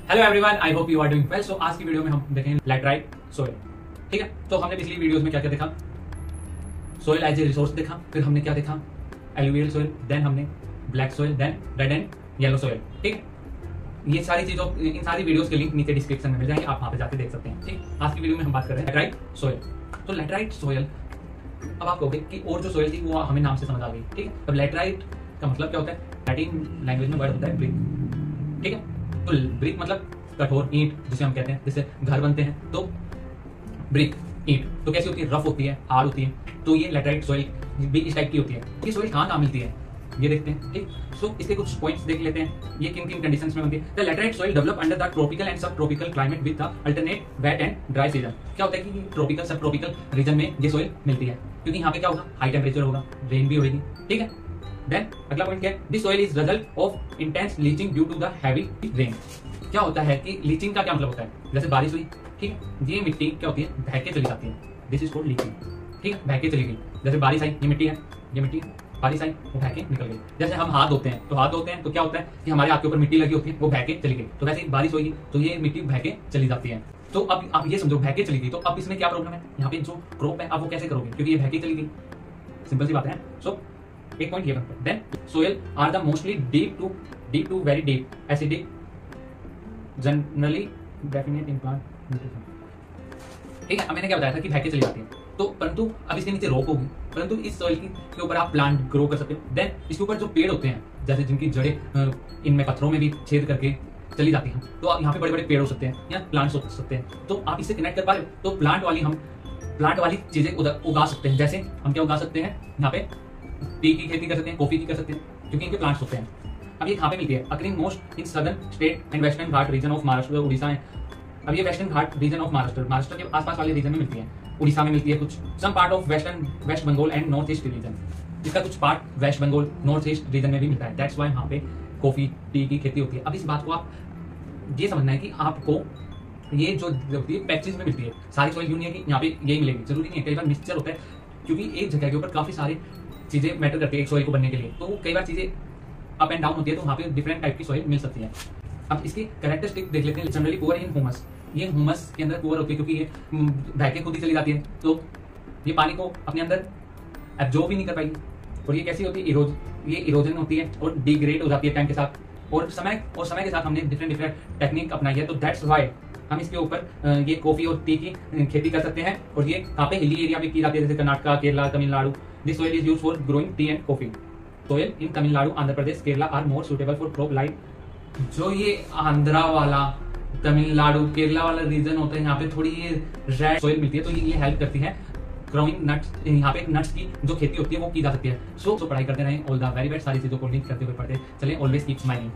Hello everyone, I hope you are doing well. So आज की video में हम देखेंगे लैटराइट सोयल। ठीक है, तो हमने पिछली वीडियोस में क्या क्या देखा, सोयल एज ए रिसोर्स देखा, फिर हमने क्या देखा, एलुवियल सोयल, देन हमने black soil, then red and yellow soil. ठीक है, ये सारी चीजों, इन सारी वीडियोस के लिंक नीचे डिस्क्रिप्शन में मिल जाएंगे, आप वहां पे जाके देख सकते हैं। ठीक, आज की वीडियो में हम बात कर रहे हैं लैटराइट सोयल। तो लैटराइट सोयल, अब आप कहोगे कि और जो सोयल थी वो हमें नाम से समझ आ गई। ठीक है, अब लैटराइट का मतलब क्या होता है, लैटिन लैंग्वेज में वर्ड होता है ब्रिक। ठीक है, तो ब्रिक मतलब कठोर ईंट जिसे हम कहते हैं, जिससे घर बनते हैं। तो ब्रिक ईंट तो कैसी होती है, रफ होती है, हार्ड होती है। तो ये लैटराइट सॉइल भी इस टाइप की होती है। ये सॉइल कहाँ मिलती है ये देखते हैं। ठीक, सो इसके कुछ पॉइंट्स देख लेते हैं, ये किन किन कंडीशंस में बनती है। The laterite soil develop under the tropical and subtropical climate with the alternate wet and dry season. क्या होता है कि ट्रॉपिकल सब ट्रॉपिकल रीजन में ये सॉइल मिलती है, क्योंकि यहाँ पे क्या होगा, हाई टेम्परेचर होगा, रेन भी होगी। ठीक है, देन अगला पॉइंट क्या है, this soil is result of intense leaching due to the heavy rain. क्या होता है कि लीचिंग का क्या मतलब होता है, जैसे बारिश हुई, ठीक है, ये मिट्टी क्या होती है, बह के चली जाती है, दिस इज कॉल्ड लीचिंग। ठीक है, बह के चली गई। जैसे बारिश आई, ये मिट्टी है, ये मिट्टी बारिश आई, वो बह के निकल गई। जैसे हम हाथ धोते हैं, तो हाथ धोते हैं तो क्या होता है कि हमारे हाथ के ऊपर मिट्टी लगी होती है, वो बह के चली गई। तो वैसे ही बारिश होगी तो ये मिट्टी बह के चली जाती है। तो अब आप ये समझो, बह के चली गई, तो अब इसमें क्या प्रॉब्लम है, यहाँ पे जो क्रॉप है आप वो कैसे करोगे, क्योंकि ये बह के चली गई। सिंपल सी बात है। सो एक पॉइंट ये बनता है। Then soil are the mostly deep to very deep acidic generally definite in plant nutrition. ठीक है, मैंने क्या बताया था कि बह के चली जाती है, तो परंतु अब इसके नीचे रॉक होगी, परंतु इस सॉइल के ऊपर आप प्लांट ग्रो कर सकते हो। देन इसके ऊपर जो पेड़ होते हैं, जैसे जिनकी जड़ें इनमें पत्थरों में भी छेद करके चली जाती हैं, तो आप यहाँ पे बड़े बड़े पेड़ हो सकते हैं या प्लांट्स हो सकते हैं। तो आप इससे कनेक्ट कर पा रहे हो, तो प्लांट वाली चीजें उगा सकते हैं। जैसे हम क्या उगा सकते हैं, यहाँ पे टी की खेती कर सकते हैं, कॉफी की कर सकते हैं, क्योंकि इनके प्लांट्स होते हैं। अब ये कहाँ पे मिलती है, occurring most in southern state and western ghat region of Maharashtra, Orissa है। अब ये western ghat region of Maharashtra के आसपास वाले रीजन में मिलती है, उड़ीसा में मिलती है कुछ, some part of West Bengal and north east region. इसका कुछ part West Bengal north east region में भी मिलता है, दैट्स व्हाई यहाँ पे कॉफी टी की खेती होती है। अब इस बात को आप ये समझना है कि आपको ये जो होती है पैचेज में मिलती है, सारी सॉइल यूं नहीं है कि यहाँ पे यही मिलेगी, जरूरी नहीं है। कई बार मिक्सचर होता है, क्योंकि एक जगह के ऊपर काफी सारी चीजें मैटर करती है एक सॉइल को बनने के लिए, तो कई बार चीजें अप एंड डाउन होती है, तो वहाँ पे डिफरेंट टाइप की सॉइल मिल सकती है। अब इसकी कैरेक्टरिस्टिक देख लेते हैं। जनरली पुअर इन ह्यूमस, ये ह्यूमस के अंदर पुअर होती है, क्योंकि ये बह के खुद ही चली जाती है, तो ये पानी को अपने अंदर एब्जॉर्ब भी नहीं कर पाएगी। और ये कैसी होती है, ये इरोजन होती है और डिग्रेड हो जाती है टाइम के साथ, और समय के साथ हमने डिफरेंट टेक्निक अपनाई है। तो दैट्स वाई हम इसके ऊपर ये कॉफी और टी की खेती कर सकते हैं। और ये कहाँ पे, हिली एरिया में की जाती है, जैसे Karnataka, Kerala, Tamil Nadu. This soil is used for growing tea and coffee. Soil in Tamil Nadu, Andhra Pradesh, Kerala are more suitable for crop like. जो ये आंध्रा वाला, तमिलनाडु, केरला वाला रीजन होता है, यहाँ पे थोड़ी ये रेड सोइल मिलती है, तो ये हेल्प करती है ग्रोइंग नट्स। यहाँ पे नट्स की जो खेती होती है वो की जा सकती है। सो पढ़ाई करते रहें, ऑल द वेरी बेस्ट। सारी चीजों को लिंक करते हुए पढ़ते चले, ऑलवेज कीप स्माइलिंग।